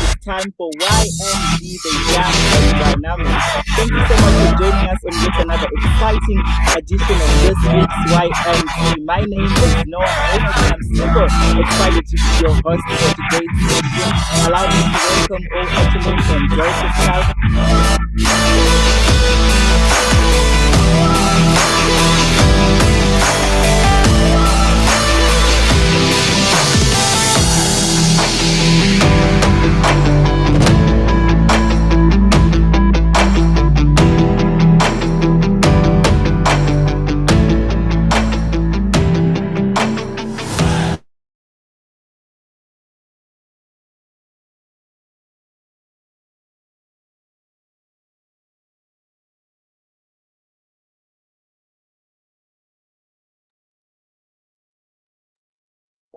It's time for YND, the Young and Dynamic. Thank you so much for joining us on yet another exciting edition of this week's YND. My name is Noah Haynock, and I'm super excited to be your host for today's session. Allow me to welcome all HLF and Delta staff.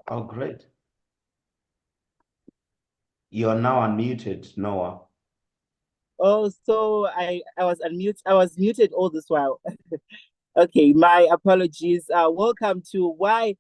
Oh, great. You are now unmuted, Noah. Oh, so I was unmute. I was muted all this while. Okay, my apologies. Welcome to YND.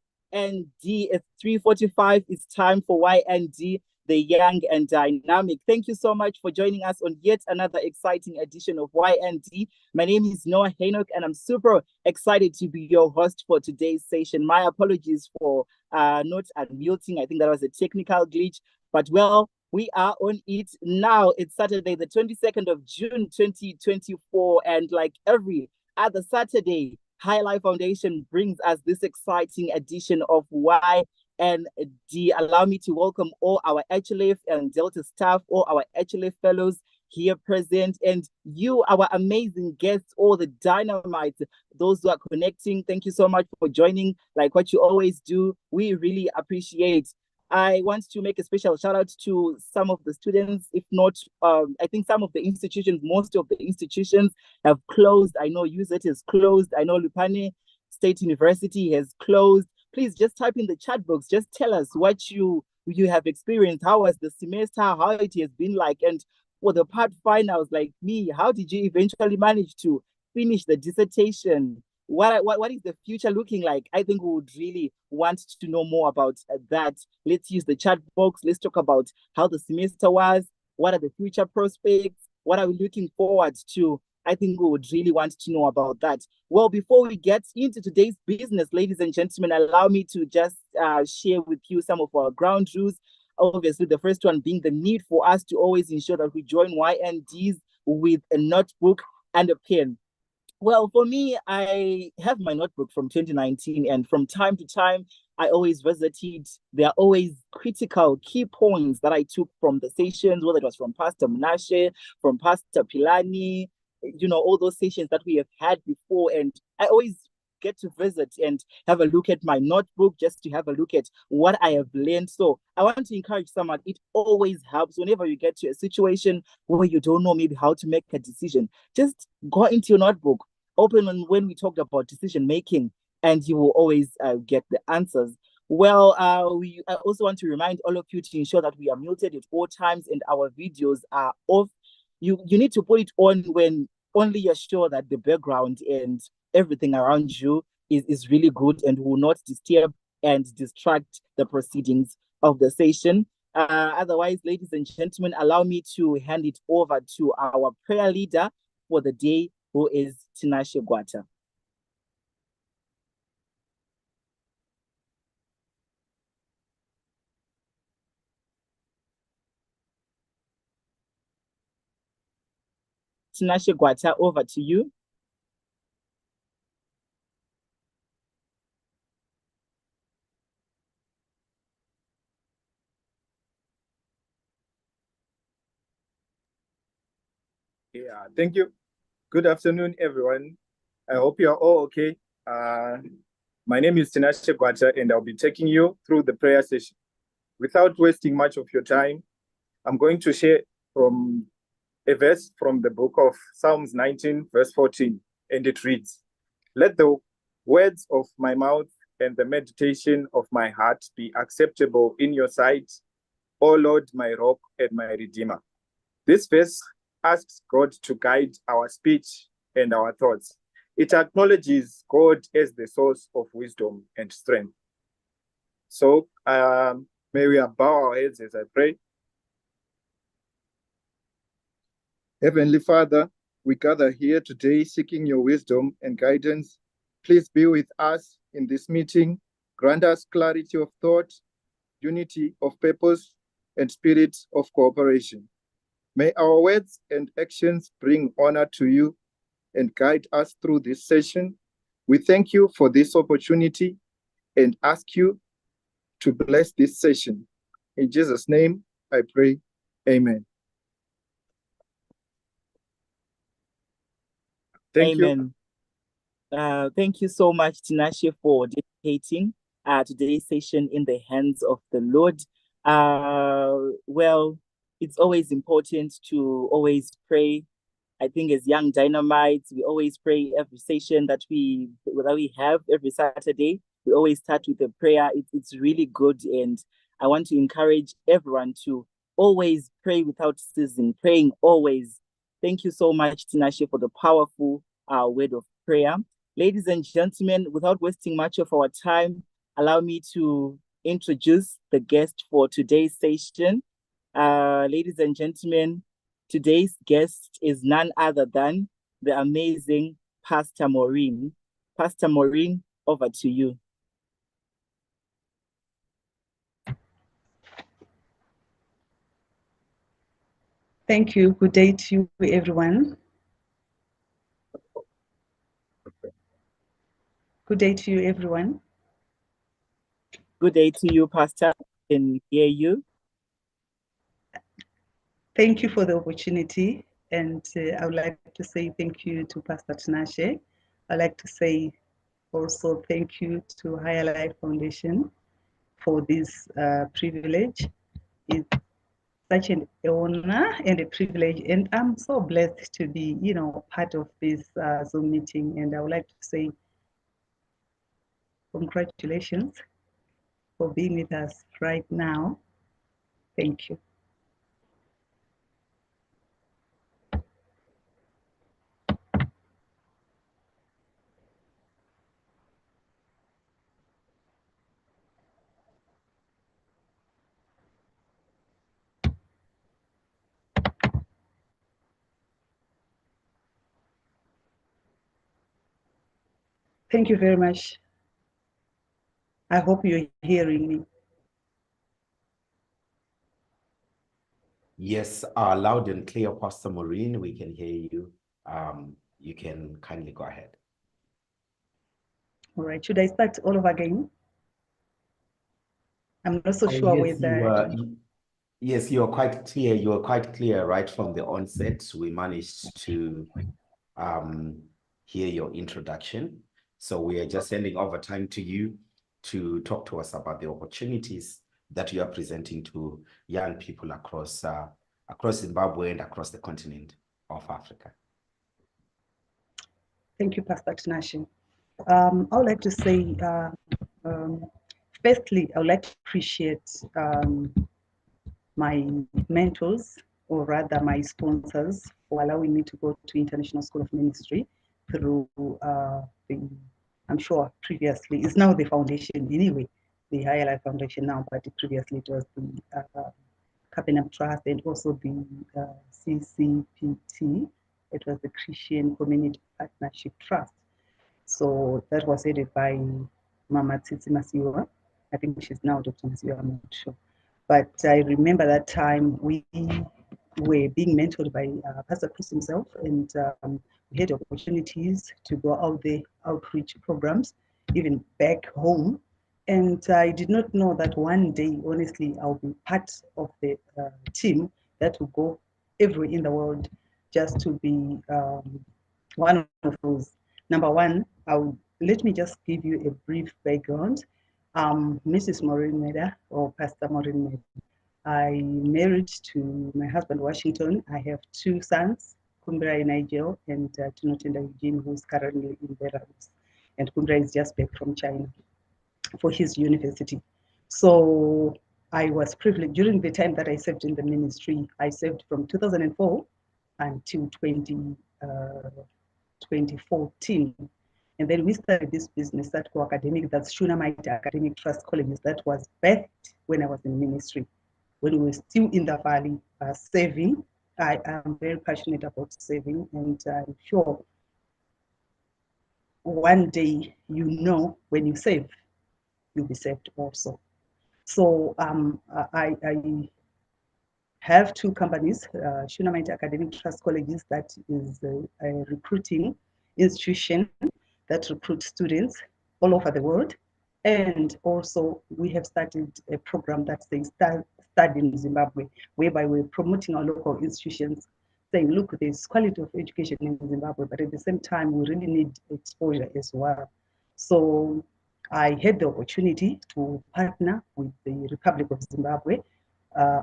It's 3:45. It's time for YND, the Young and Dynamic. Thank you so much for joining us on yet another exciting edition of YND. My name is Noah Haynock, and I'm super excited to be your host for today's session. My apologies for not unmuting. I think that was a technical glitch, but well, we are on it now. It's Saturday, the 22nd of June, 2024, and like every other Saturday, High Life Foundation brings us this exciting edition of YND. Allow me to welcome all our HLF and Delta staff, all our HLF fellows here present, and you, our amazing guests, all the dynamites, those who are connecting. Thank you so much for joining, like what you always do. We really appreciate. I want to make a special shout out to some of the students, if not, I think some of the institutions, most of the institutions have closed. I know UZET is closed. I know Lupane State University has closed. Please just type in the chat box. Just tell us what you have experienced. How was the semester? How it has been like? And for the part finals, like me, how did you eventually manage to finish the dissertation? What is the future looking like? I think we would really want to know more about that. Let's use the chat box. Let's talk about how the semester was. What are the future prospects? What are we looking forward to? I think we would really want to know about that. Well, before we get into today's business, ladies and gentlemen, allow me to just share with you some of our ground rules. Obviously, the first one being the need for us to always ensure that we join YNDs with a notebook and a pen. Well, for me, I have my notebook from 2019, and from time to time, I always visited. There are always critical key points that I took from the sessions, whether it was from Pastor Menashe, from Pastor Pilani, all those sessions that we have had before. And I always get to visit and have a look at my notebook just to have a look at what I have learned. So I want to encourage someone. It always helps whenever you get to a situation where you don't know maybe how to make a decision. Just go into your notebook, open on when we talked about decision making, and you will always get the answers. Well, I also want to remind all of you to ensure that we are muted at all times and our videos are off. You need to put it on when only you're sure that the background and everything around you is really good and will not disturb and distract the proceedings of the session. Otherwise, ladies and gentlemen, allow me to hand it over to our prayer leader for the day, who is Tinashe Gwata. Tinashe Gwata, over to you. Yeah, thank you. Good afternoon, everyone. I hope you're all okay. My name is Tinashe Gwata, and I'll be taking you through the prayer session. Without wasting much of your time, I'm going to share from a verse from the book of Psalms 19, verse 14, and it reads, "Let the words of my mouth and the meditation of my heart be acceptable in your sight, O Lord, my rock and my redeemer." This verse asks God to guide our speech and our thoughts. It acknowledges God as the source of wisdom and strength. So may we bow our heads as I pray. Heavenly Father, we gather here today seeking your wisdom and guidance. Please be with us in this meeting. Grant us clarity of thought, unity of purpose, and spirit of cooperation. May our words and actions bring honor to you and guide us through this session. We thank you for this opportunity and ask you to bless this session. In Jesus' name, I pray. Amen. Thank you. Amen. Thank you so much, Tinashe, for dedicating today's session in the hands of the Lord. Well, it's always important to always pray. I think as young dynamites, we always pray every session that we have every Saturday. We always start with a prayer. It's really good, and I want to encourage everyone to always pray without ceasing, praying always. Thank you so much, Tinashe, for the powerful word of prayer. Ladies and gentlemen, without wasting much of our time, allow me to introduce the guest for today's session. Ladies and gentlemen, today's guest is none other than the amazing Pastor Maureen. Pastor Maureen, over to you. Thank you. Good day to you, everyone. Good day to you, everyone. Good day to you, Pastor. Can hear you. Thank you for the opportunity. And I would like to say thank you to Pastor Tinashe. I'd like to say also thank you to Higher Life Foundation for this privilege. It's such an honor and a privilege. And I'm so blessed to be, part of this Zoom meeting. And I would like to say congratulations for being with us right now. Thank you. Thank you very much. I hope you're hearing me. Yes, loud and clear, Pastor Maureen. We can hear you. You can kindly go ahead. All right. Should I start all over again? I'm not so sure whether. Yes, you are quite clear. You are quite clear right from the onset. We managed to hear your introduction. So we are just handing over time to you to talk to us about the opportunities that you are presenting to young people across Zimbabwe and across the continent of Africa. Thank you, Pastor Tinashe. I would like to say, firstly, I would like to appreciate my mentors, or rather my sponsors, for allowing me to go to International School of Ministry through I'm sure previously, it's now the foundation anyway, the Higher Life Foundation now, but previously it was the Capenham Trust and also the CCPT. It was the Christian Community Partnership Trust. So that was headed by Mama Tsitsi Masiwa. I think she's now Dr. Masiwa, I'm not sure. But I remember that time we were being mentored by Pastor Chris himself, and we had opportunities to go out there, outreach programs, even back home. And I did not know that one day, honestly, I'll be part of the team that will go everywhere in the world just to be one of those. Number one, let me just give you a brief background. Mrs. Maureen Meda, or Pastor Maureen Meda. I married to my husband, Washington. I have two sons, Kumbra in Nigel and Tunotenda Eugene, who's currently in Belarus. And Kumbra is just back from China for his university. So I was privileged during the time that I served in the ministry. I served from 2004 until 2014. And then we started this business, Satco Academic, that's Shunammite Academic Trust Colleges, that was birthed when I was in ministry, when we were still in the valley serving I am very passionate about saving, and I'm sure one day, when you save, you'll be saved also. So I have two companies, Shunamite Academic Trust Colleges, that is a recruiting institution that recruits students all over the world. And also we have started a program that says Study in Zimbabwe, whereby we're promoting our local institutions, saying, look, there's quality of education in Zimbabwe, but at the same time, we really need exposure as well. So I had the opportunity to partner with the Republic of Zimbabwe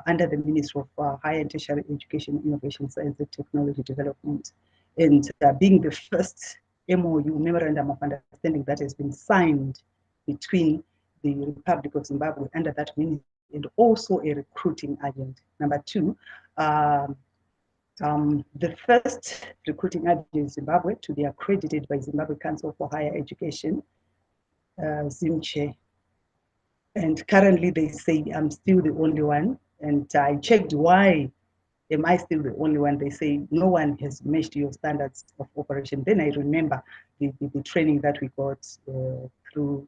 under the Ministry of Higher and Tertiary Education, Innovation, Science and Technology Development, and being the first MOU, Memorandum of Understanding, that has been signed between the Republic of Zimbabwe under that ministry, and also a recruiting agent. Number two, the first recruiting agent in Zimbabwe to be accredited by Zimbabwe Council for Higher Education, ZimChe. And currently they say I'm still the only one. And I checked why am I still the only one? They say no one has matched your standards of operation. Then I remember the training that we got through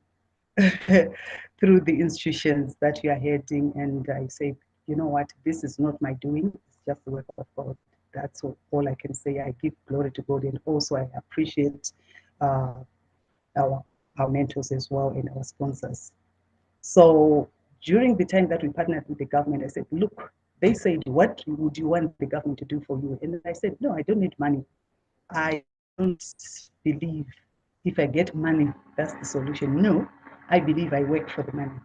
through the institutions that you are heading, and I said, you know what, this is not my doing, it's just the work of God. That's all I can say. I give glory to God, and also I appreciate our mentors as well and our sponsors. So during the time that we partnered with the government, I said, look, they said, what would you want the government to do for you? And I said, no, I don't need money. I don't believe if I get money, that's the solution. No, I believe I work for the money.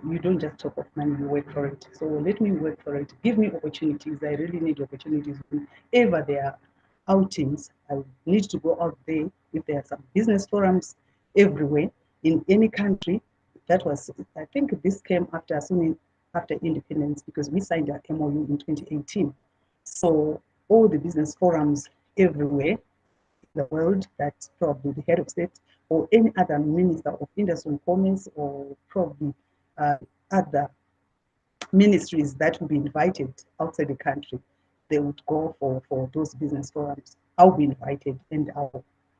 You don't just talk of money, you work for it. So let me work for it. Give me opportunities. I really need opportunities. Whenever there are outings, I need to go out there. If there are some business forums everywhere in any country, that was, I think this came after independence, because we signed our MOU in 2018. So all the business forums everywhere in the world, that probably the head of state or any other minister of industry and commerce, or probably other ministries that will be invited outside the country, they would go for those business forums. I'll be invited, and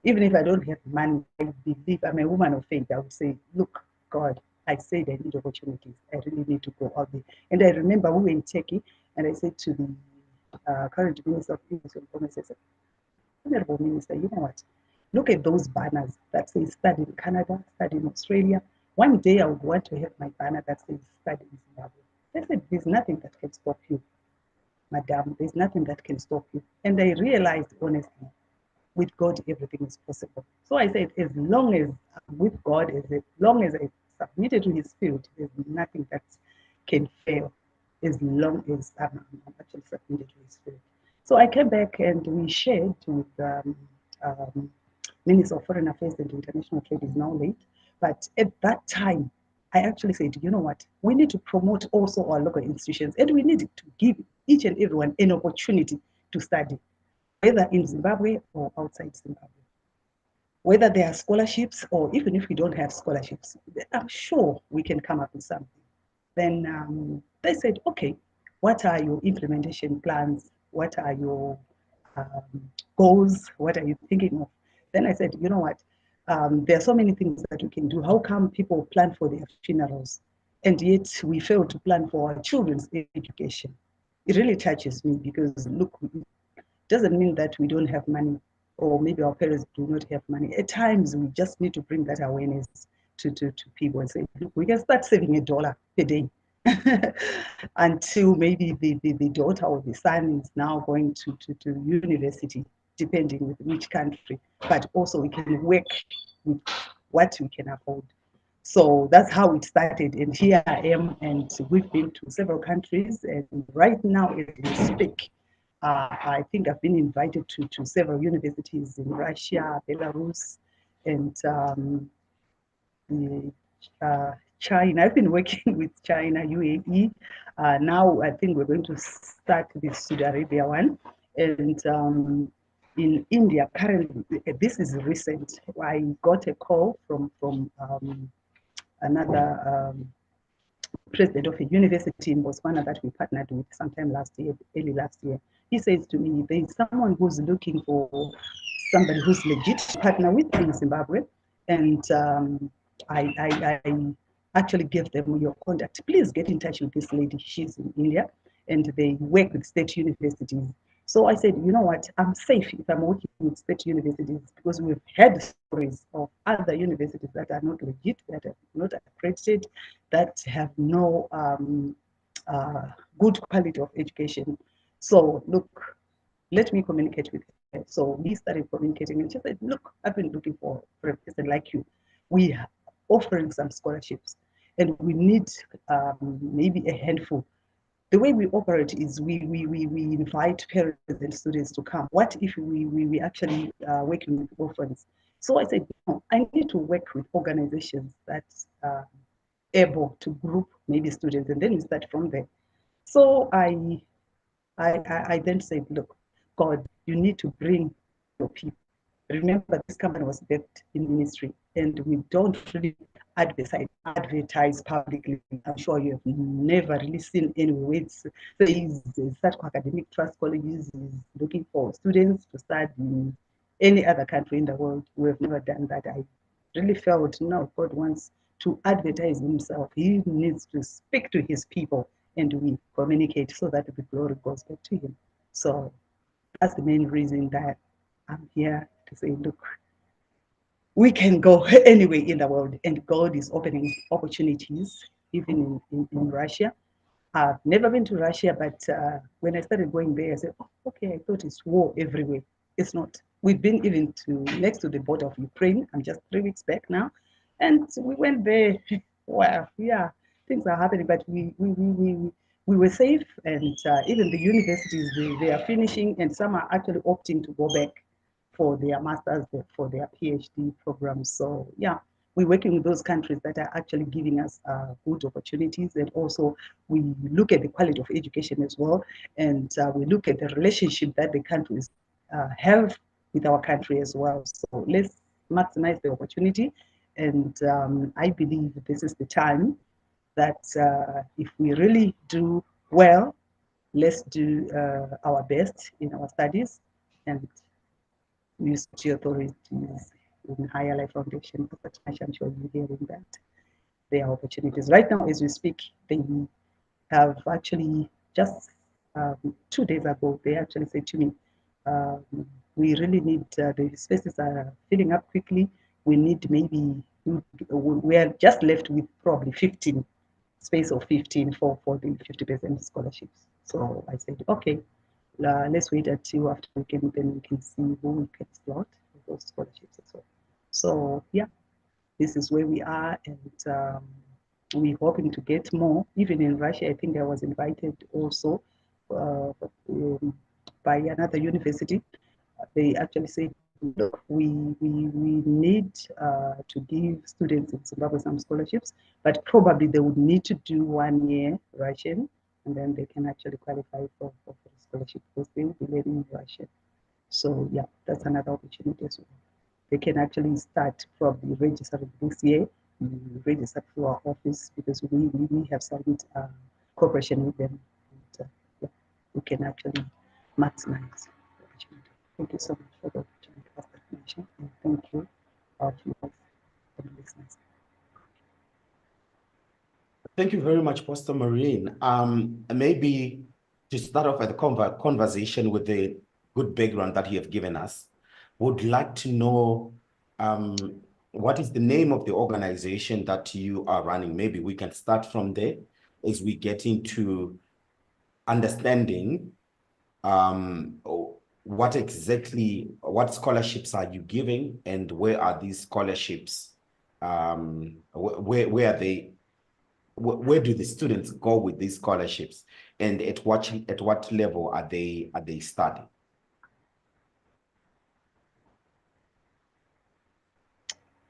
even if I don't have money, I believe I'm a woman of faith. I would say, look, God, I said I need opportunities. I really need to go out there. And I remember we were in Turkey, and I said to the current Minister of Industry and Commerce, I said, Honorable Minister, you know what? Look at those banners that say study in Canada, study in Australia. One day I would want to have my banner that says study in Zimbabwe. I said, there's nothing that can stop you, madam. There's nothing that can stop you. And I realized, honestly, with God, everything is possible. So I said, as long as I'm with God, as long as I submitted to His field, there's nothing that can fail, as long as I'm actually submitted to His field. So I came back and we shared with Minister of Foreign Affairs and International Trade, is now late. But at that time, I actually said, you know what, we need to promote also our local institutions, and we need to give each and everyone an opportunity to study, whether in Zimbabwe or outside Zimbabwe. Whether there are scholarships, or even if we don't have scholarships, I'm sure we can come up with something. Then they said, okay, what are your implementation plans? What are your goals? What are you thinking of? Then I said, you know what? There are so many things that we can do. How come people plan for their funerals, and yet we fail to plan for our children's education? It really touches me, because look, it doesn't mean that we don't have money, or maybe our parents do not have money. At times, we just need to bring that awareness to people and say, look, we can start saving $1 per day. Until maybe the daughter or the son is now going to university, depending with which country, but also we can work with what we can afford. So that's how it started, and here I am, and we've been to several countries, and right now as we speak, I think I've been invited to several universities in Russia, Belarus, and China. I've been working with China, UAE. Now I think we're going to start the Saudi Arabia one. And in India, currently, this is recent. I got a call from another president of a university in Botswana that we partnered with sometime early last year. He says to me, there is someone who's looking for somebody who's legit to partner with in Zimbabwe. And I actually gave them your contact. Please get in touch with this lady. She's in India and they work with state universities. So I said, you know what, I'm safe if I'm working with state universities because we've had stories of other universities that are not legit, that are not accredited, that have no good quality of education. So look, let me communicate with her. So we started communicating and she said, look, I've been looking for a person like you. We are offering some scholarships and we need maybe a handful. The way we operate is we invite parents and students to come. What if we actually working with orphans? So I said, no, I need to work with organizations that are able to group maybe students, and then we start from there. So I then said, look, God, you need to bring your people. Remember, this company was built in ministry, and we don't really advertise publicly. I'm sure you have never really seen anywhere. It's Satco Academic Trust Colleges is looking for students to study in any other country in the world. We have never done that. I really felt, no, God wants to advertise himself. He needs to speak to his people, and we communicate so that the glory goes back to him. So that's the main reason that I'm here to say, look, we can go anywhere in the world, and God is opening opportunities, even in Russia. I've never been to Russia, but when I started going there, I said, oh, okay, I thought it's war everywhere. It's not. We've been even next to the border of Ukraine. I'm just 3 weeks back now. And we went there. Well, yeah, things are happening, but we were safe. And even the universities, they are finishing, and some are actually opting to go back for their master's, for their PhD programs. So yeah, we're working with those countries that are actually giving us good opportunities, and also we look at the quality of education as well, and we look at the relationship that the countries have with our country as well. So let's maximize the opportunity, and I believe this is the time that if we really do well, let's do our best in our studies and university authorities in Higher Life Foundation. But I'm sure you're hearing that there are opportunities. Right now, as we speak, they have actually just 2 days ago, they actually said to me, we really need, the spaces are filling up quickly. We need maybe, we are just left with probably 15, space of 15 for the 50% scholarships. So I said, okay, let's wait until after then we can see who we can slot those scholarships as well. So yeah, this is where we are, and we're hoping to get more. Even in Russia, I think I was invited also by another university. They actually said, look, we need to give students in Zimbabwe some scholarships, but probably they would need to do 1 year Russian, and then they can actually qualify for the scholarship because they will be learning Russian. So yeah, that's another opportunity as well. They can actually start probably registering this year, register through our office because we have signed cooperation with them. And, yeah, we can actually maximize the opportunity. Thank you so much for the opportunity to ask that question, and thank you for the listeners. Thank you very much, Pastor Maureen. Maybe to start off with a conversation with the good background that you have given us, would like to know what is the name of the organization that you are running? Maybe we can start from there as we get into understanding what scholarships are you giving, and where are these scholarships? Where are they? Where do the students go with these scholarships, and at what level are they studying?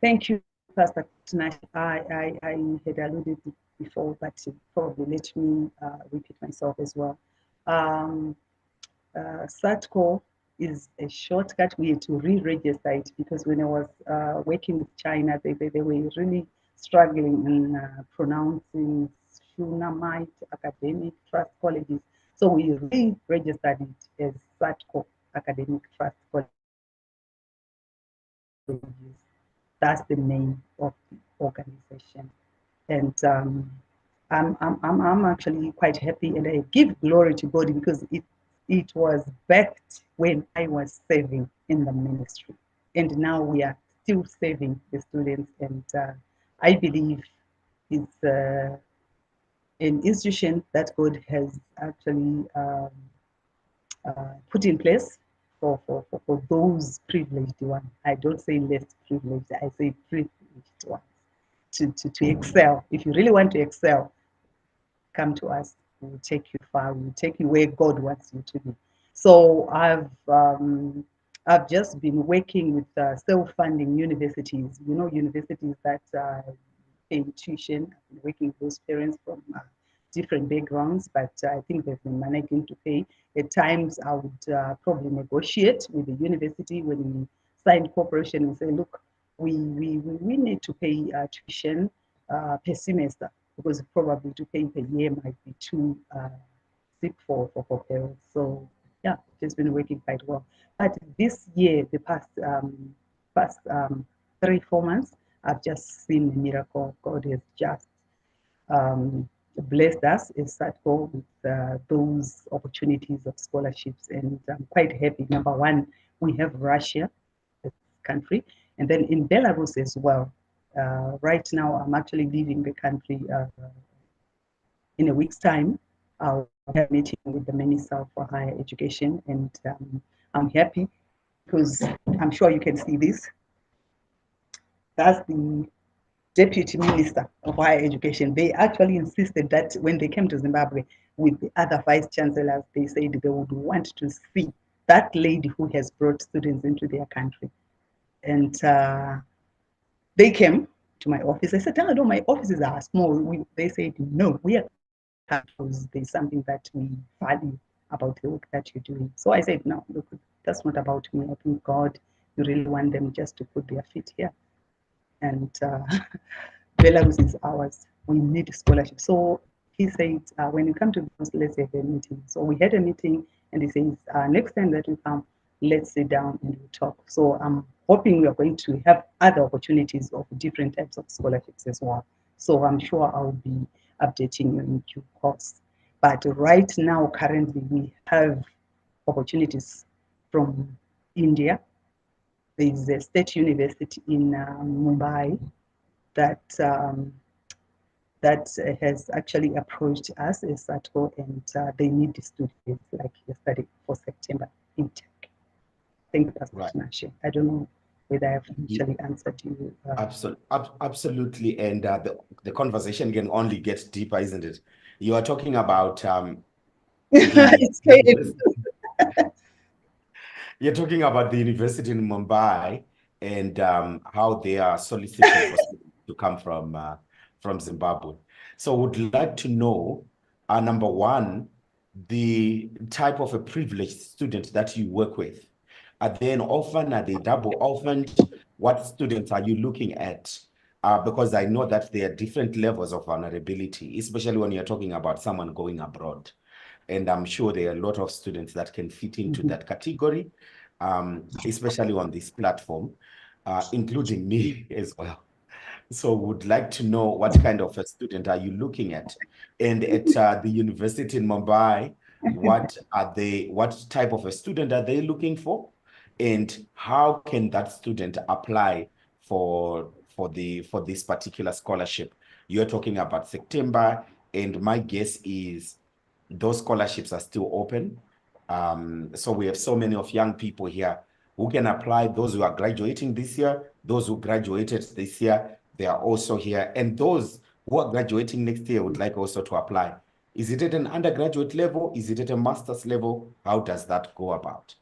Thank you, Pastor Tinashe. I had alluded before, but probably let me repeat myself as well. Satco is a shortcut. We had to re-register it because when I was working with China, they were really struggling in pronouncing Shunammite Academic Trust Colleges. So we re-registered it as SATCO Academic Trust Colleges. That's the name of the organization. And I'm actually quite happy, and I give glory to God because it was backed when I was serving in the ministry, and now we are still serving the students. And I believe it's an institution that God has actually put in place for those privileged ones. I don't say less privileged, I say privileged ones to excel. If you really want to excel, come to us. We will take you far. We will take you where God wants you to be. So I've just been working with self-funding universities. You know, universities that pay tuition. I've been working with those parents from different backgrounds, but I think they've been managing to pay. At times, I would probably negotiate with the university when we sign cooperation and say, look, we need to pay tuition per semester, because probably to pay per year might be too steep for parents. So yeah, it's been working quite well. But this year, the past 3-4 months, I've just seen a miracle. God has just blessed us as SATCO with those opportunities of scholarships, and I'm quite happy. Number one, we have Russia, this country, and then in Belarus as well. Right now, I'm actually leaving the country in a week's time. I'll have a meeting with the Minister for Higher Education, and I'm happy because I'm sure you can see this. That's the Deputy Minister of Higher Education. They actually insisted that when they came to Zimbabwe with the other vice chancellors, they said they would want to see that lady who has brought students into their country. And they came to my office. I said, no, my offices are small. They said, no, we are, because there's something that we value about the work that you're doing. So I said, no, look, that's not about me. I think God, you really want them just to put their feet here. And Belarus is ours. We need scholarship. So he said, when you come to this, let's have a meeting. So we had a meeting, and he says, next time that we come, let's sit down and we'll talk. So I'm hoping we are going to have other opportunities of different types of scholarships as well. So I'm sure I'll be updating you in due course. But right now, currently, we have opportunities from India. There is a state university in Mumbai that has actually approached us as SATCO, and they need the students like yesterday for September intake. Thank you, Pastor Tinashe. I don't know whether I have actually answered you. Absolutely, and the conversation can only get deeper, isn't it? You are talking about you're talking about the university in Mumbai and how they are soliciting for students to come from Zimbabwe. So would like to know, number one, the type of a privileged student that you work with. Are they an orphan? Are they double orphaned? What students are you looking at? Because I know that there are different levels of vulnerability, especially when you're talking about someone going abroad. And I'm sure there are a lot of students that can fit into that category, especially on this platform, including me as well. So would like to know what kind of a student are you looking at? And at the university in Mumbai, what type of a student are they looking for? And how can that student apply for this particular scholarship? You're talking about September, and my guess is those scholarships are still open. So we have so many of young people here who can apply, those who are graduating this year, those who graduated this year, they are also here. And those who are graduating next year would like also to apply. Is it at an undergraduate level? Is it at a master's level? How does that go about?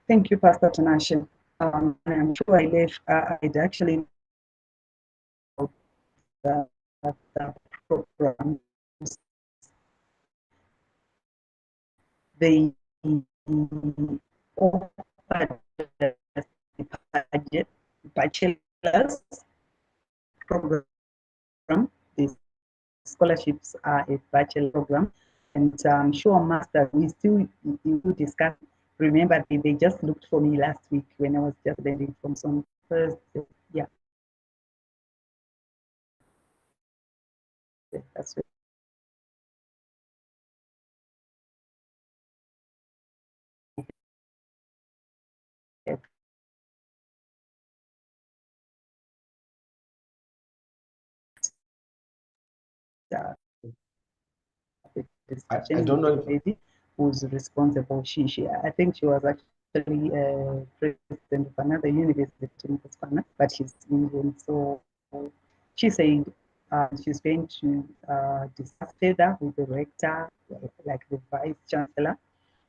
Thank you, Pastor Tinashe. I'm sure I'd actually the program. They offered bachelor's program. The scholarships are a bachelor program, and I'm sure master we still will discuss. Remember, they just looked for me last week when I was just landing from some first, yeah. That's it. I don't know if lady who's responsible. I think she was actually president of another university in Botswana, but she's Indian. So she said she's going to discuss further with the rector, like the vice chancellor.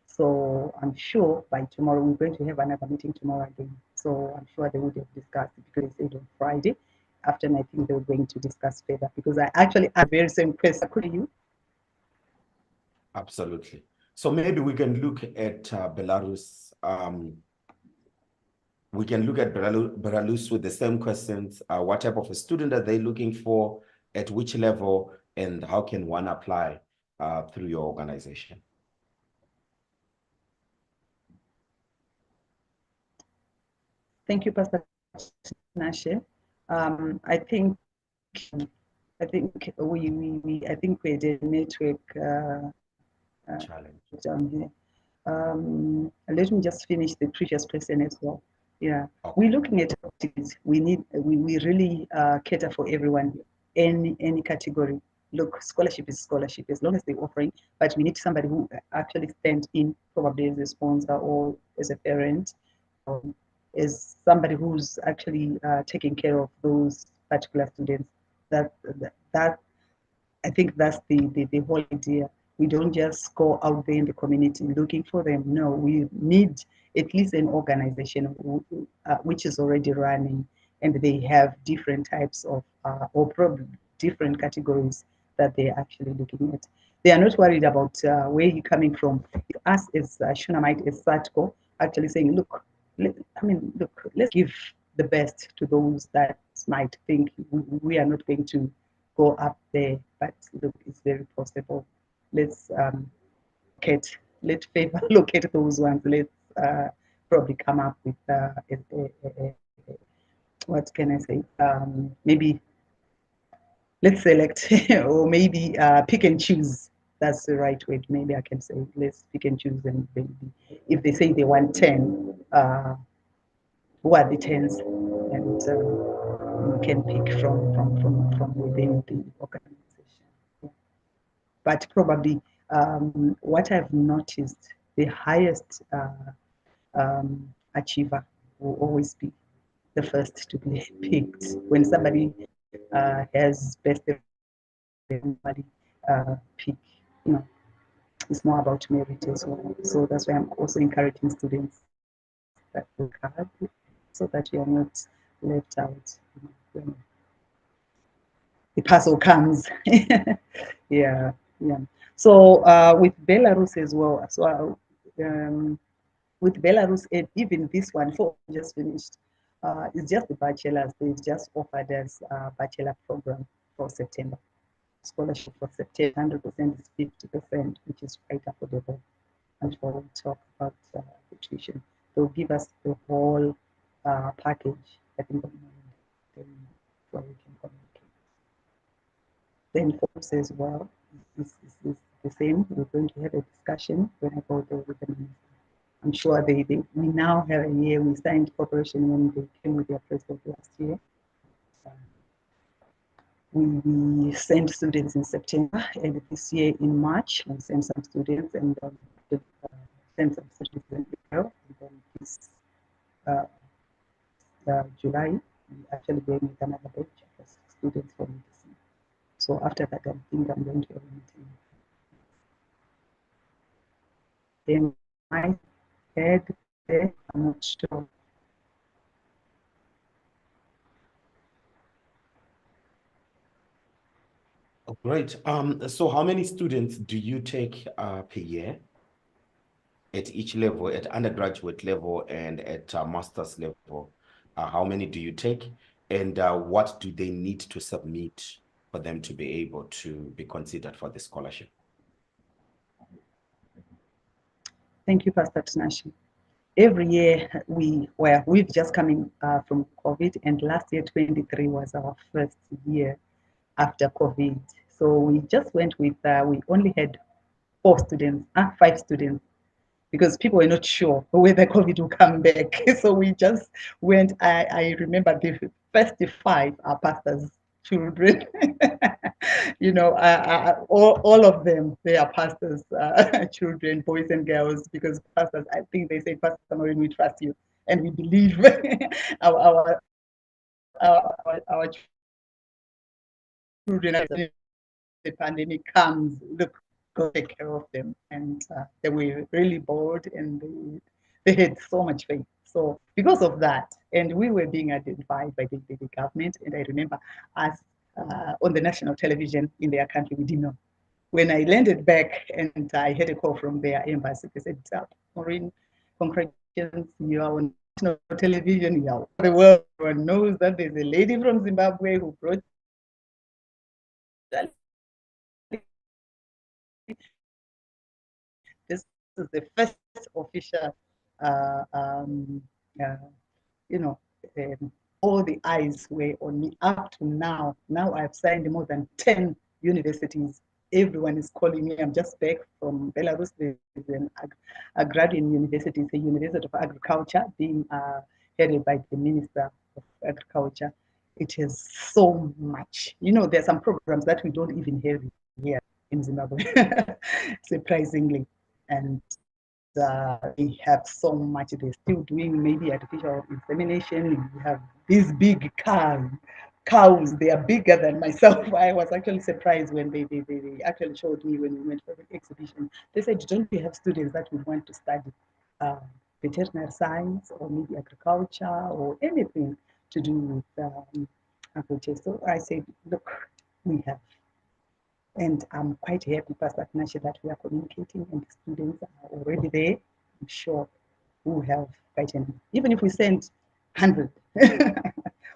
So I'm sure by tomorrow we're going to have another meeting tomorrow again. So I'm sure they would have discussed it because they said on Friday. After, I think they were going to discuss further because I actually have very same question. Could you? absolutely. So maybe we can look at Belarus. We can look at Belarus with the same questions. What type of a student are they looking for? At which level? And how can one apply through your organization? Thank you, Pastor Nashe. I think we had a network challenge down here. Let me just finish the previous question as well. Yeah, okay. We're looking at activities. We really cater for everyone, any category. Look, scholarship is scholarship as long as they're offering, but we need somebody who actually stands in, probably as a sponsor or as a parent, as somebody who's actually taking care of those particular students. That I think that's the whole idea. We don't just go out there in the community looking for them. No, we need at least an organization which is already running, and they have different types of or probably different categories that they're actually looking at. They are not worried about where you're coming from. Us as Shunammite, as SATCO, actually saying, look, let's give the best to those that might think we are not going to go up there, but look, it's very possible. Let's let favor locate those ones. Let's probably come up with what can I say? Maybe let's select or maybe pick and choose. That's the right word. Maybe I can say let's pick and choose, and maybe if they say they want 10, who are the 10s, and we can pick from within the organization. Yeah. But probably what I've noticed, the highest achiever will always be the first to be picked. When somebody has best everybody pick, it's more about merit as well. So that's why I'm also encouraging students that work hard so that you are not left out when the puzzle comes. yeah. So with Belarus as well. So with Belarus, and even this one, for just finished, it's just the bachelor's. They just offered us a bachelor program for September. Scholarship for September, 100% is 50%, which is quite affordable. And sure we'll talk about the tuition. They'll give us the whole package, I think, then we can communicate. Then course as well is the same. We're going to have a discussion when I go there with the minister. I'm sure we now have a year. We signed cooperation when they came with their president last year. We sent students in September, and this year in March, we sent some students, and sent some students in April, and then this July, we actually going with another batch of students from medicine. So after that, I think I'm going to have a meeting. Then my head there, I'm not sure. Oh, great. So how many students do you take per year at each level, at undergraduate level and at master's level? How many do you take? And what do they need to submit for them to be able to be considered for the scholarship? Thank you, Pastor Tinashe. Every year we've just coming from COVID, and last year 23 was our first year after COVID. So we just went with we only had 5 students, because people were not sure whether COVID will come back. So we just went. I remember the first 5 are pastors' children. You know, all of them, they are pastors' children, boys and girls, because pastors, I think they say, Pastor Maureen, we trust you and we believe our children. As the pandemic comes, look, go take care of them. And they were really bold, and they had so much faith. So because of that, and we were being identified by the government, and I remember us on the national television in their country, we didn't know. When I landed back and I had a call from their embassy, they said, Maureen, congratulations, you are on national television. The world knows that there's a lady from Zimbabwe who brought this is the first official, you know, all the eyes were on me up to now. Now I've signed more than 10 universities. Everyone is calling me. I'm just back from Belarus. There's an agrarian university, it's a University of Agriculture, being headed by the Minister of Agriculture. It is so much. You know, there's some programs that we don't even have here in Zimbabwe, surprisingly. And they have so much. They're still doing maybe artificial insemination. We have these big cows. They are bigger than myself. I was actually surprised when they actually showed me when we went for the exhibition. They said, don't we have students that would want to study veterinary science or maybe agriculture or anything to do with agriculture? So I said, look, we have. And I'm quite happy, Pastor Tinashe, that we are communicating and the students are already there. I'm sure we'll have quite an, even if we send 100, we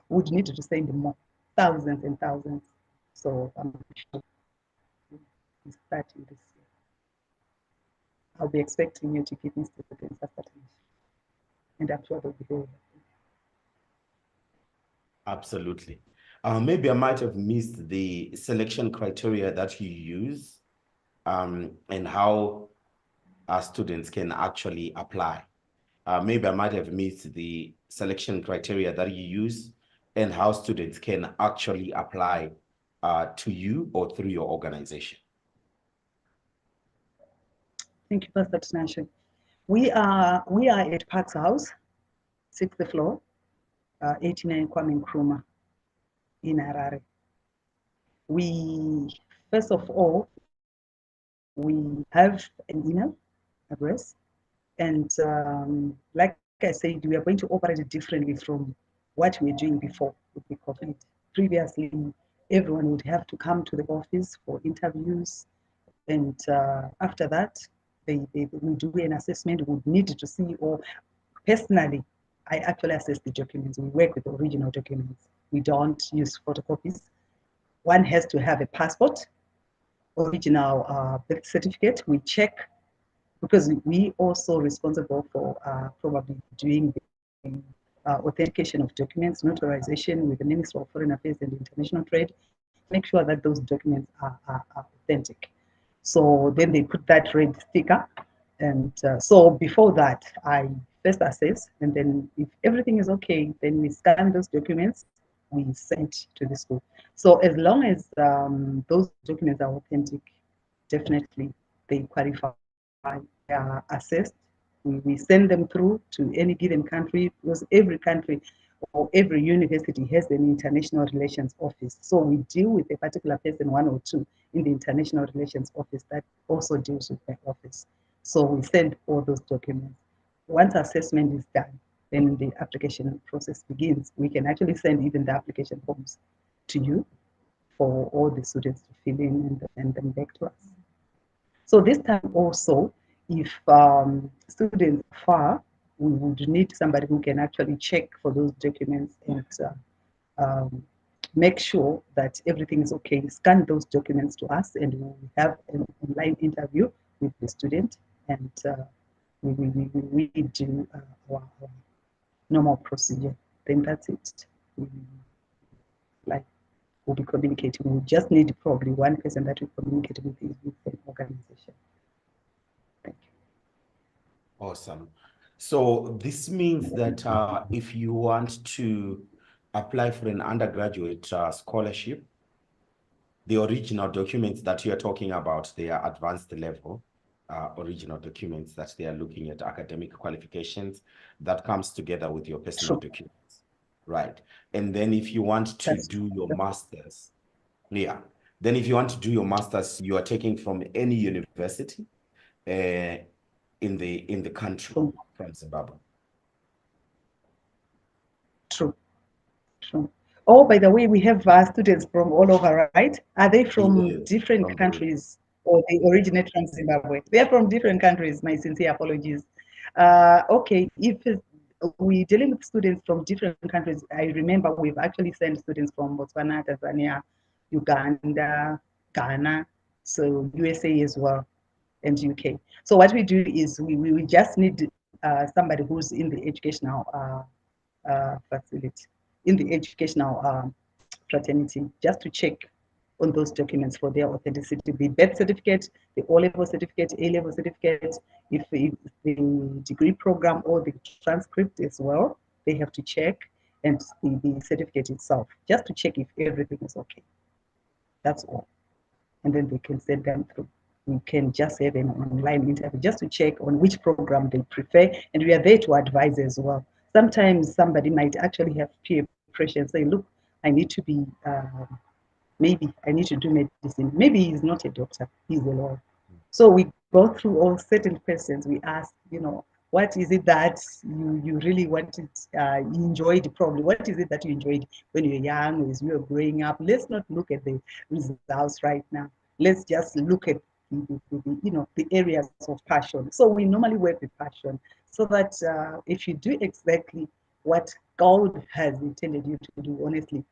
would need to send more, thousands and thousands. So I'm sure we're starting this year. I'll be expecting you to give me students, Pastor Tinashe. And I'm sure they'll be very happy. Absolutely. Maybe I might have missed the selection criteria that you use and how our students can actually apply. Maybe I might have missed the selection criteria that you use and how students can actually apply to you or through your organization. Thank you, Pastor Tinashe. We are at Parks House, 6th floor, 89 Kwame Nkrumah in Harare. We, first of all, we have an email address, and like I said, we are going to operate it differently from what we were doing before with the COVID. Previously, everyone would have to come to the office for interviews, and after that, we do an assessment. We would need to see, or personally, I actually assess the documents. We work with original documents. We don't use photocopies. One has to have a passport, original birth certificate. We check, because we also responsible for probably doing the authentication of documents, notarization with the Ministry of Foreign Affairs and International Trade, make sure that those documents are authentic. So then they put that red sticker. And so before that, I first assess, and then if everything is okay, then we scan those documents, we send to the school. So as long as those documents are authentic, definitely they qualify. They are assessed. We send them through to any given country, because every country or every university has an international relations office. So we deal with a particular person, 1 or 2, in the international relations office that also deals with that office. So we send all those documents. Once assessment is done, then the application process begins. We can actually send even the application forms to you for all the students to fill in and send them back to us. So this time also, if students are far, we would need somebody who can actually check for those documents and make sure that everything is okay. Scan those documents to us, and we have an online interview with the student, and we do our normal procedure. Then that's it. Like, we'll be communicating. We just need probably one person that we communicate with is with the organization. Thank you. Awesome. So this means that if you want to apply for an undergraduate scholarship, the original documents that you're talking about, they are advanced level original documents that they are looking at academic qualifications that comes together with your personal documents, right? And then if you want to do your master's, then if you want to do your master's, you are taking from any university in the country from Zimbabwe. True. Oh, by the way, we have students from all over, right? Are they from different countries, or they originate from Zimbabwe? They are from different countries. My sincere apologies. Okay, if we're dealing with students from different countries, I remember we've actually sent students from Botswana, Tanzania, Uganda, Ghana, so USA as well, and UK. So what we do is we just need somebody who's in the educational facility, in the educational fraternity, just to check on those documents for their authenticity, the birth certificate, the O-level certificate, A-level certificate, if the degree program or the transcript as well, they have to check, and the certificate itself, just to check if everything is okay. That's all. And then they can send them through. We can just have an online interview just to check on which program they prefer, and we are there to advise as well. Sometimes somebody might actually have peer pressure and say, look, I need to be, maybe I need to do medicine. Maybe he's not a doctor, he's a lawyer. So we go through all certain questions. We ask, you know, what is it that you really wanted, you enjoyed probably? What is it that you enjoyed when you were young, as you were growing up? Let's not look at the results right now. Let's just look at the areas of passion. So we normally work with passion, so that if you do exactly what God has intended you to do, honestly,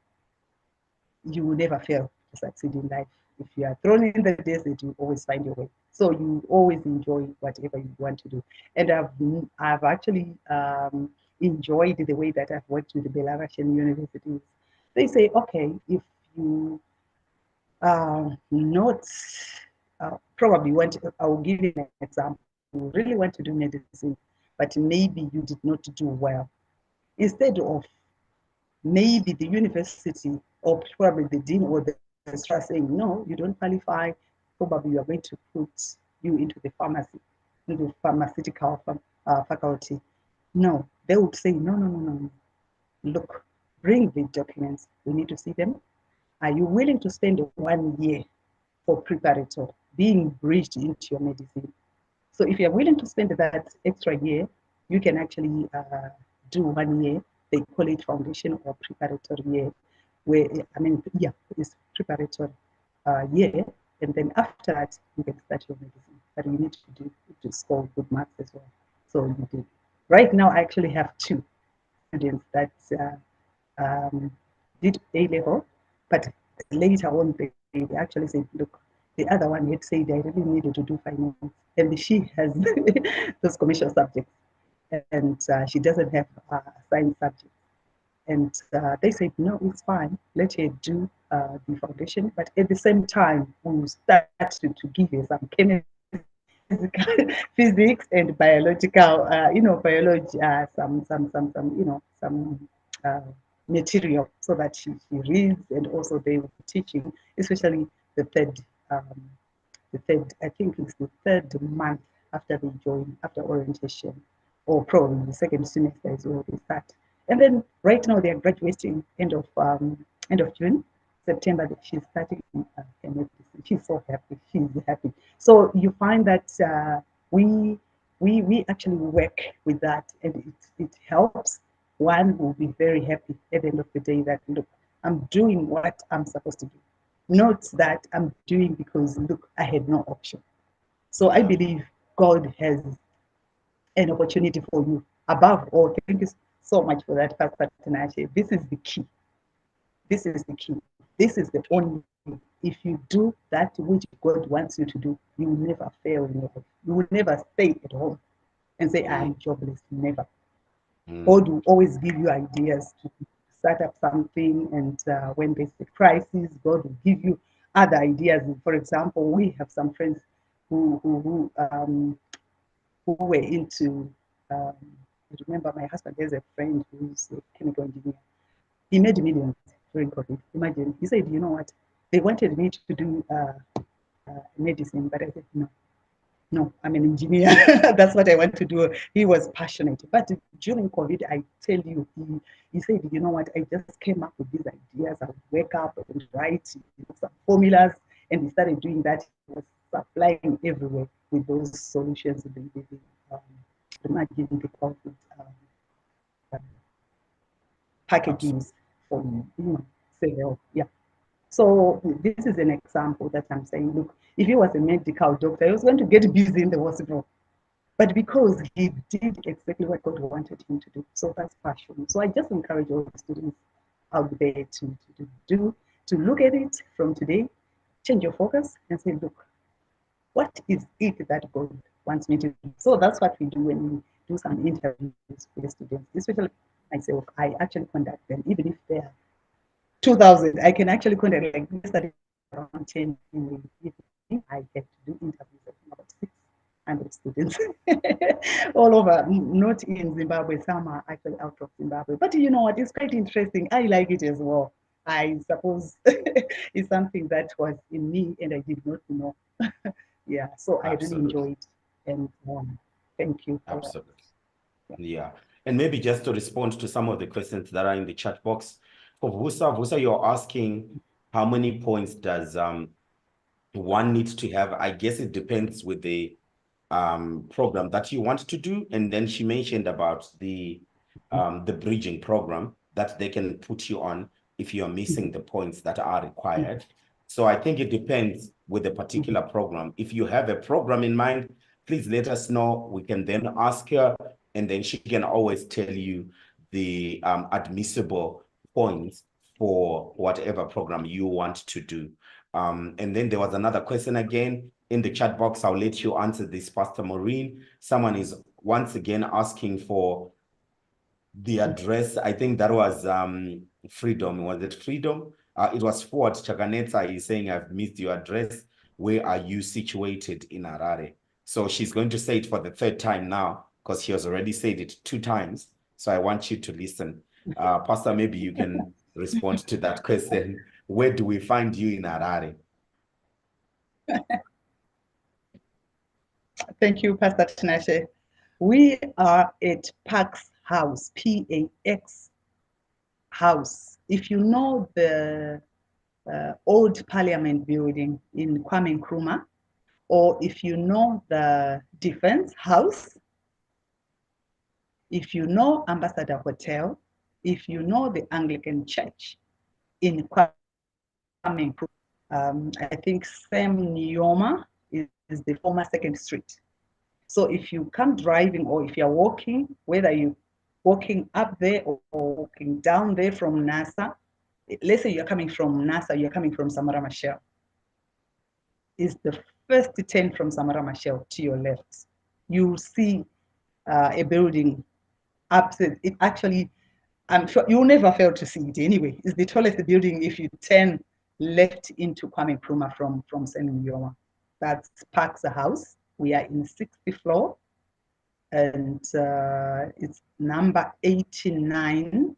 you will never fail to succeed in life. If you are thrown in the desert, you always find your way. So you always enjoy whatever you want to do. And I've actually enjoyed the way that I've worked with the Belarusian universities. They say, okay, if you not probably want to, I will give you an example. You really want to do medicine, but maybe you did not do well. Instead of maybe the university or probably the dean or the registrar saying, no, you don't qualify, probably you are going to put you into the pharmacy, into the pharmaceutical faculty. No, they would say, no. Look, bring the documents. We need to see them. Are you willing to spend 1 year for preparatory, being bridged into your medicine? So if you're willing to spend that extra year, you can actually do 1 year. They call it foundation or preparatory year, where, it's preparatory year. And then after that, you can start your medicine. But you need to score good marks as well. So you do. Right now, I actually have 2 students that did A-level, but later on, they actually said, look, the other one had said I really needed to do finance, and she has those commercial subjects, and she doesn't have science subjects. And they said, no, it's fine, let her do the foundation, but at the same time, we'll start to give her some chemistry, physics, and biological, biology, some material, so that she reads, and also they will be teaching, especially the third, I think it's the 3rd month after they join, after orientation, or probably the 2nd semester is where they start. And then right now they are graduating end of June, September. She's starting her medicine. She's so happy. She's happy. So you find that we actually work with that, and it helps. One will be very happy at the end of the day that, look, I'm doing what I'm supposed to do, not that I'm doing because, look, I had no option. So I believe God has an opportunity for you. Above all, thank you so much for that, Pastor Tinashe. This is the key. This is the key. This is the only key. If you do that which God wants you to do, you will never fail in your life. You will never stay at home and say, I'm jobless. Never. God will always give you ideas to start up something, and when there's a crisis, God will give you other ideas. For example, we have some friends who were into, I remember my husband has a friend who's a chemical engineer. He made millions during COVID. Imagine, he said, you know what, they wanted me to do medicine, but I said, no, I'm an engineer. That's what I want to do. He was passionate. But during COVID, I tell you, he said, you know what, I just came up with these ideas. I would wake up and write some formulas, and he started doing that. He was supplying everywhere with those solutions. Imagine the COVID packages for several, yeah. So this is an example that I'm saying, look, if he was a medical doctor, he was going to get busy in the hospital. But because he did exactly what God wanted him to do, so that's passion. So I just encourage all the students out there to look at it from today, change your focus and say, look, what is it that God wants me to do? So that's what we do when we do some interviews with the students, especially myself. I actually conduct them, even if they're 2,000, I can actually contact like this around 10 in the evening. I get to do interviews with about 600 students all over, not in Zimbabwe. Some are actually out of Zimbabwe. But you know what? It's quite interesting. I like it as well. I suppose it's something that was in me and I did not know. Yeah, so I really enjoyed it. And thank you. Absolutely. Yeah. And maybe just to respond to some of the questions that are in the chat box. For Vusa, you're asking how many points does one need to have? I guess it depends with the program that you want to do. And then she mentioned about the bridging program that they can put you on if you're missing the points that are required. So I think it depends with the particular program. If you have a program in mind, please let us know. We can then ask her, and then she can always tell you the admissible points for whatever program you want to do. And then there was another question again in the chat box. I'll let you answer this, Pastor Maureen. Someone is once again asking for the address. I think that was Freedom. Was it Freedom? It was Ford Chakanetsa. He's saying, I've missed your address. Where are you situated in Harare? So she's going to say it for the third time now, because she has already said it 2 times. So I want you to listen. Pastor, maybe you can respond to that question. Where do we find you in Harare? Thank you, Pastor Tinashe. We are at Pax House, P-A-X House. If you know the old Parliament building in Kwame Nkrumah, or if you know the Defense House, if you know Ambassador Hotel, if you know the Anglican Church in Kwame Nkrumah, I think Sam Nyoma is the former 2nd Street. So if you come driving or if you're walking, whether you're walking up there or walking down there from NASA, let's say you're coming from NASA, you're coming from Samora Machel, is the first turn from Samora Machel to your left. You'll see a building opposite. It actually, I'm sure you'll never fail to see it anyway. It's the tallest building if you turn left into Kwame Nkrumah from Sam Nyoma. That's Pax House. We are in 60th floor, and it's number 89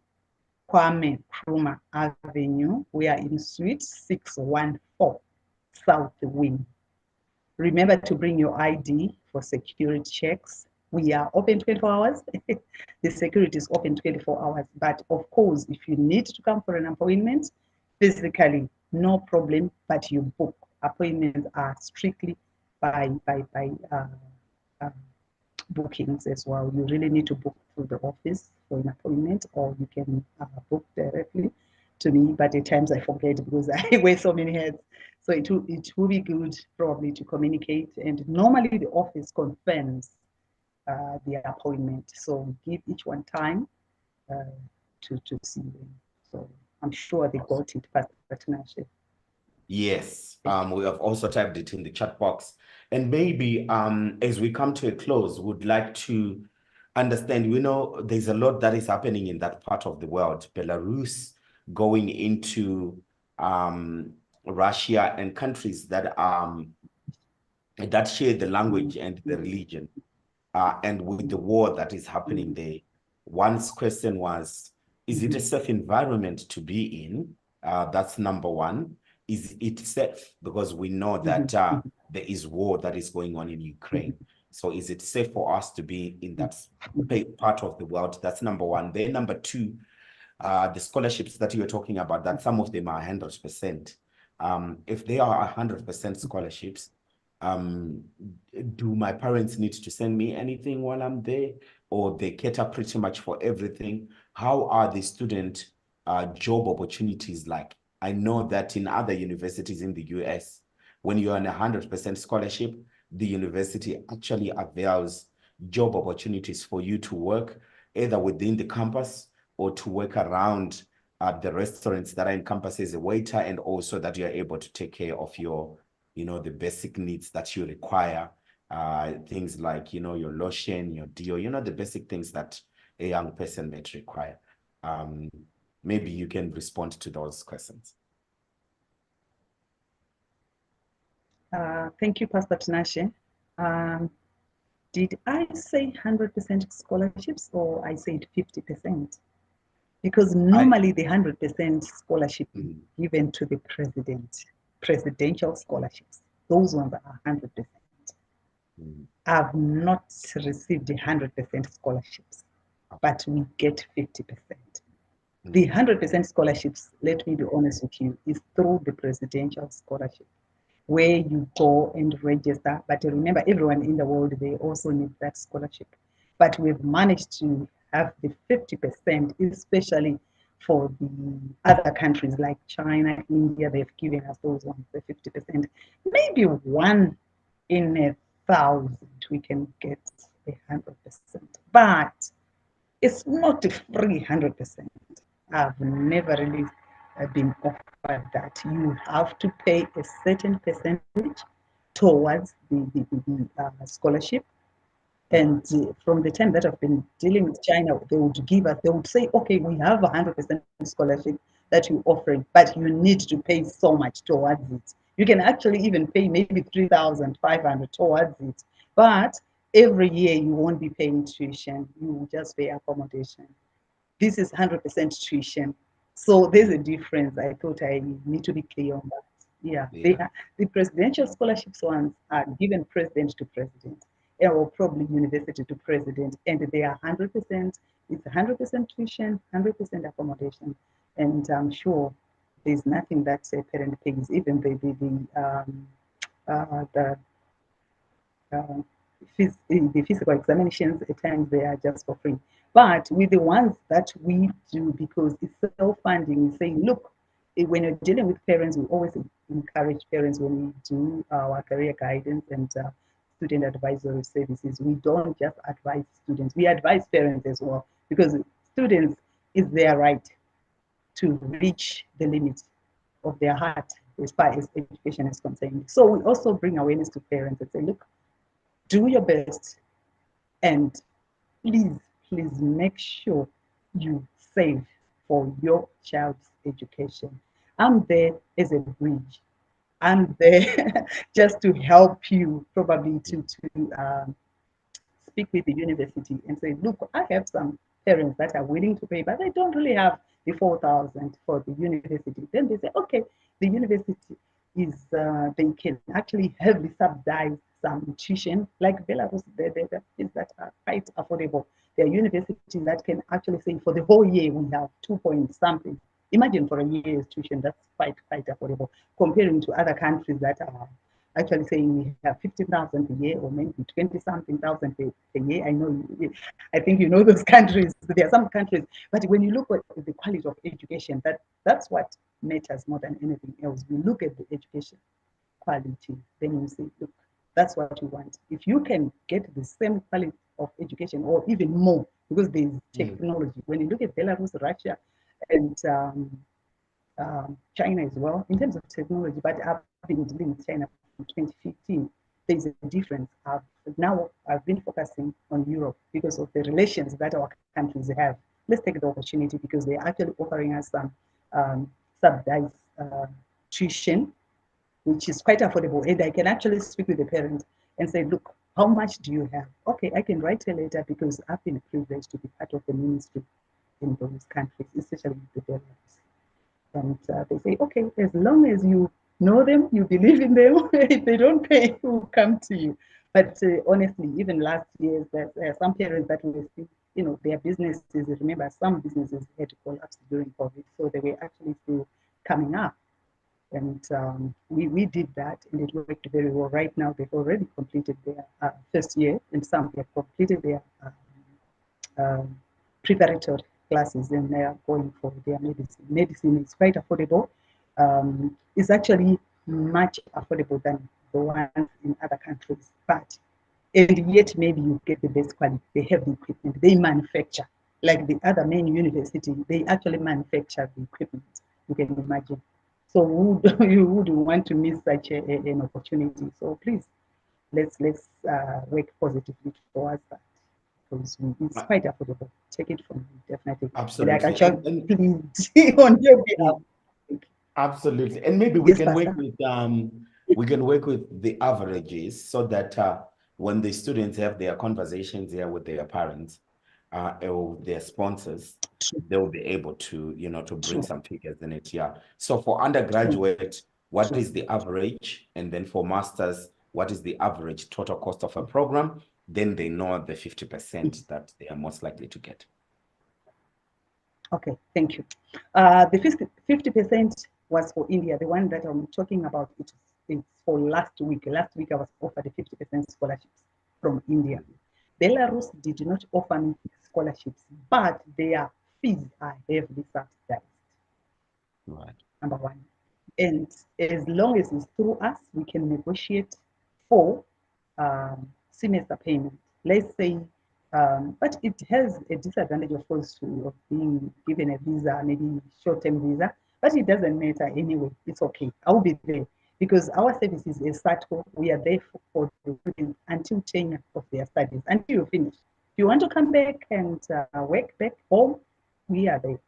Kwame Nkrumah Avenue. We are in suite 614, South Wing. Remember to bring your ID for security checks. We are open 24 hours. The security is open 24 hours. But of course, if you need to come for an appointment, physically, no problem, but you book. Appointments are strictly by bookings as well. You really need to book through the office for an appointment, or you can book directly to me, but at times I forget because I wear so many hats. So it will be good probably to communicate, and normally the office confirms the appointment. So give each one time to see them. So I'm sure they got it, Pastor Tinashe. Yes, we have also typed it in the chat box. And maybe as we come to a close, would like to understand, there's a lot that is happening in that part of the world. Belarus going into Russia and countries that share the language and the religion. And with the war that is happening there, one's question was, is it a safe environment to be in? That's number one. Is it safe? Because we know that there is war that is going on in Ukraine. So is it safe for us to be in that part of the world? That's number one. Then number two, the scholarships that you were talking about, that some of them are 100%. If they are 100% scholarships, do my parents need to send me anything while I'm there, or they cater pretty much for everything? How are the student job opportunities like? I know that in other universities in the US, when you're on 100% scholarship, the university actually avails job opportunities for you to work either within the campus or to work around the restaurants that are in campus as a waiter, and also that you're able to take care of your, the basic needs that you require, things like, your lotion, your deo, the basic things that a young person might require. Maybe you can respond to those questions. Thank you, Pastor Tinashe. Did I say 100% scholarships, or I said 50%? Because normally the 100% scholarship is given to the presidential scholarships. Those ones are 100%. I've not received 100% scholarships, but we get 50%. The 100% scholarships, let me be honest with you, is through the presidential scholarship, where you go and register. But remember, everyone in the world, they also need that scholarship. But we've managed to have the 50%, especially for the other countries like China, India. They've given us those ones, the 50%. Maybe 1 in 1,000 we can get 100%. But it's not a free 100%. I've never really been offered that. You have to pay a certain percentage towards the scholarship. And from the time that I've been dealing with China, they would say, okay, we have 100% scholarship that you're offering, but you need to pay so much towards it. You can actually even pay maybe 3,500 towards it. But every year you won't be paying tuition, you will just pay accommodation. This is 100% tuition. So there's a difference. I thought I need to be clear on that. Yeah. The presidential scholarships ones are given president to president, or probably university to president, and they are 100%. It's 100% tuition, 100% accommodation, and I'm sure there's nothing that a parent pays. Even the physical examinations, at times they are just for free. But with the ones that we do, because it's self-funding, saying, look, when you're dealing with parents, we always encourage parents when we do our career guidance and student advisory services. We don't just advise students, we advise parents as well, because students, is their right to reach the limit of their heart as far as education is concerned. So we also bring awareness to parents and say, look, do your best, and please make sure you save for your child's education. I'm there as a bridge. I'm there just to help you, probably to speak with the university and say, look, I have some parents that are willing to pay, but they don't really have the 4,000 for the university. Then they say, okay, the university is, they can actually heavily subsidize some tuition, like Belarus, things that are quite affordable. There are universities that can actually say for the whole year we have 2 point something. Imagine for a year's tuition, that's quite affordable, comparing to other countries that are actually saying we have 50,000 a year, or maybe 20-something thousand a year. I think you know those countries. There are some countries, but when you look at the quality of education, that's what matters more than anything else. We look at the education quality, then you say, look, that's what you want. If you can get the same quality of education, or even more, because there's technology. When you look at Belarus, Russia, and China as well in terms of technology, but I've been dealing with China from 2015. There's a difference. I've been focusing on Europe because of the relations that our countries have. Let's take the opportunity because they're actually offering us some subsidized tuition, which is quite affordable. And I can actually speak with the parents and say, look, how much do you have? Okay, I can write a letter because I've been privileged to be part of the ministry in those countries, especially the Belarus. And they say, okay, as long as you know them, you believe in them, if they don't pay, who will come to you. But honestly, even last year, there are some parents that were still, you know, their businesses, remember, some businesses had to collapse during COVID, so they were actually still coming up. And we did that, and it worked very well. Right now, they've already completed their first year, and some have completed their preparatory classes, and they are going for their medicine. Medicine is quite affordable. It's actually much affordable than the ones in other countries, but and yet maybe you get the best quality. They have the equipment, they manufacture. Like the other main university, they actually manufacture the equipment, you can imagine. So you would want to miss such an opportunity. So please, let's work positively towards that because it's quite affordable. Take it from me, definitely. Absolutely. And I can actually plead on your behalf. Absolutely. And maybe we can work with the averages so that when the students have their conversations here with their parents or their sponsors, they'll be able to, you know, to bring some figures in it. Yeah. So for undergraduate, what is the average? And then for masters, what is the average total cost of a program? Then they know the 50% that they are most likely to get. Okay, thank you. The 50% was for India. The one that I'm talking about, it's for last week. Last week, I was offered a 50% scholarships from India. Belarus did not offer me scholarships, but their fees are heavily subsidized. Right. Number one. And as long as it's through us, we can negotiate for semester payment. Let's say, but it has a disadvantage, of course, of being given a visa, maybe short-term visa, but it doesn't matter anyway. It's okay. I'll be there because our service is a SATCO. We are there for the students until tenure of their studies, until you finish. If you want to come back and work back home, we are there.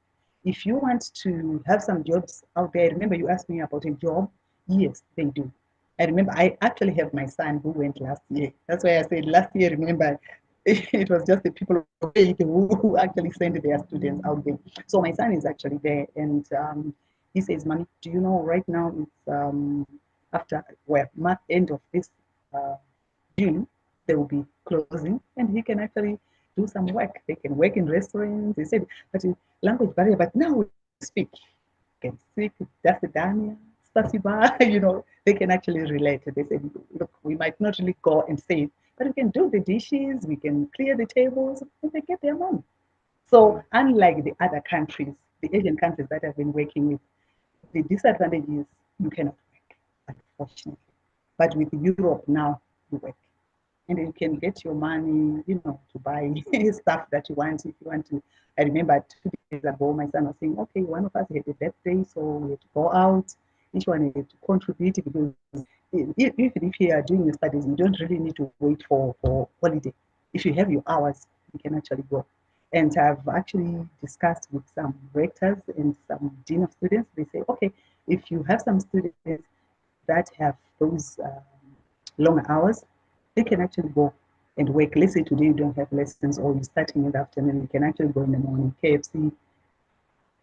If you want to have some jobs out there, remember you asked me about a job. Yes, they do. I remember I actually have my son who went last year. That's why I said last year, remember, it was just the people who actually sent their students out there. So my son is actually there, and he says, "Mommy, do you know right now it's after end of this June, they will be closing, and he can actually do some work. They can work in restaurants." They said, "But language barrier, but now we speak. Can speak Dasidania, Spasiba, you know, they can actually relate." They said, "Look, we might not really go and say it, but we can do the dishes, we can clear the tables, and they get their money." So unlike the other countries, the Asian countries that I've been working with, the disadvantage is you cannot work, unfortunately. But with Europe now, you work. And you can get your money, you know, to buy stuff that you want. If you want to, I remember 2 days ago, my son was saying, okay, one of us had a birthday, so we had to go out. Each one had to contribute because even if you are doing your studies, you don't really need to wait for holiday. If you have your hours, you can actually go. And I've actually discussed with some rectors and some dean of students. They say, okay, if you have some students that have those long hours, they can actually go and work. Let's say today you don't have lessons or you're starting in the afternoon, you can actually go in the morning, KFC,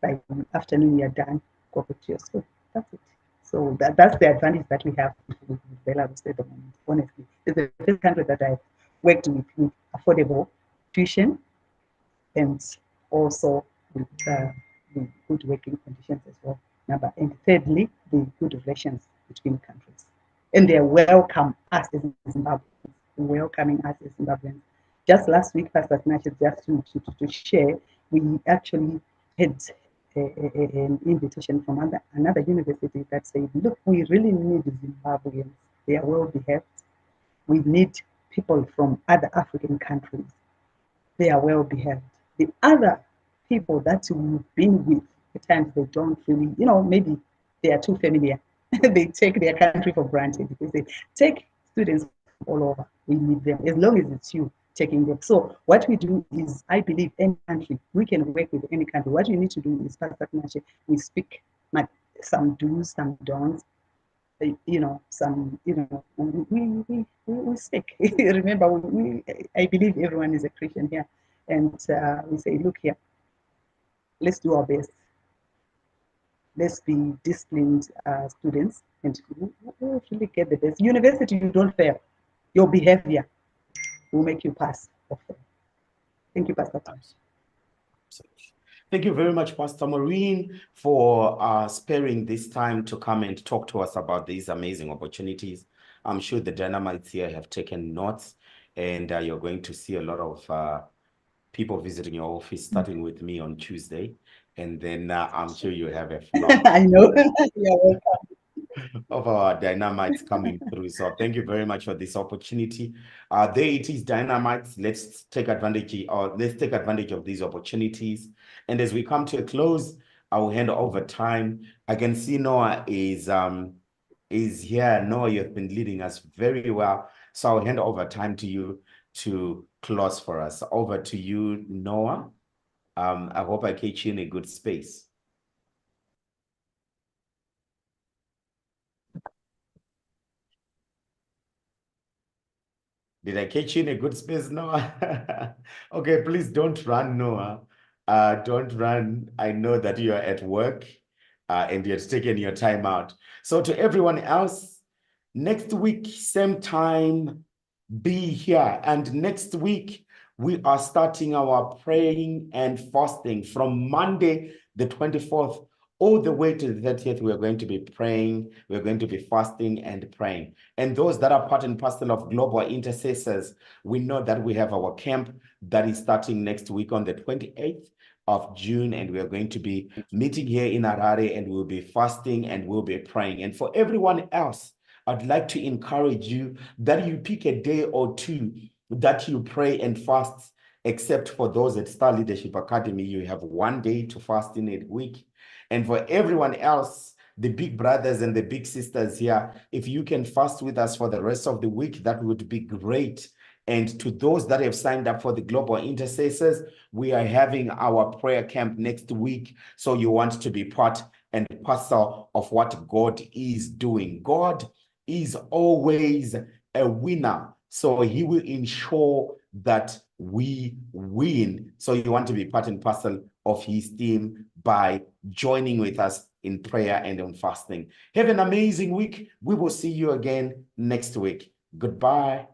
by the afternoon you're done, go back to your school. That's it. So that's the advantage that we have with Belarus at the moment, honestly. It's the first country that I've worked with affordable tuition and also with good working conditions as well. And thirdly, the good relations between countries. And they welcome us as Zimbabweans, welcoming us as Zimbabweans. Just last week, Pastor Snatcher, just to share, we actually had an invitation from another university that said, look, we really need Zimbabweans. They are well behaved. We need people from other African countries. They are well behaved. The other people that we've been with, at times they don't really, maybe they are too familiar. They take their country for granted. They say, take students all over, we need them, as long as it's you taking them. So what we do is, I believe any country, we can work with any country. What you need to do is, we speak some do's, some don'ts, some, we speak. Remember, I believe everyone is a Christian here. And we say, look here, let's do our best. Let's be disciplined students, and we'll really get the best. University, you don't fail. Your behavior will make you pass or fail. Thank you, Pastor. Thank you very much, Pastor Maureen, for sparing this time to come and talk to us about these amazing opportunities. I'm sure the dynamites here have taken notes, and you're going to see a lot of people visiting your office, starting with me on Tuesday. And then I'm sure you have a flock. I know. You're welcome. Of our dynamites coming through. So thank you very much for this opportunity. There it is, dynamites. Let's take advantage of these opportunities. And as we come to a close, I will hand over time. I can see Noah is here. Noah, you have been leading us very well. So I'll hand over time to you to close for us. Over to you, Noah. I hope I catch you in a good space. Did I catch you in a good space, Noah? Okay, please don't run, Noah. Don't run. I know that you are at work and you're taking your time out. So to everyone else, next week, same time, be here. And next week, we are starting our praying and fasting from Monday, the 24th, all the way to the 30th. We are going to be praying, we're going to be fasting and praying. And those that are part and parcel of Global Intercessors, we know that we have our camp that is starting next week on the 28th of June, and we are going to be meeting here in Harare, and we'll be fasting and we'll be praying. And for everyone else, I'd like to encourage you that you pick a day or two that you pray and fast, except for those at Star Leadership Academy, you have one day to fast in a week. And for everyone else, the big brothers and the big sisters here, if you can fast with us for the rest of the week, that would be great. And to those that have signed up for the Global Intercessors, we are having our prayer camp next week. So you want to be part and parcel of what God is doing. God is always a winner. So he will ensure that we win. So you want to be part and parcel of his team by joining with us in prayer and in fasting. Have an amazing week. We will see you again next week. Goodbye.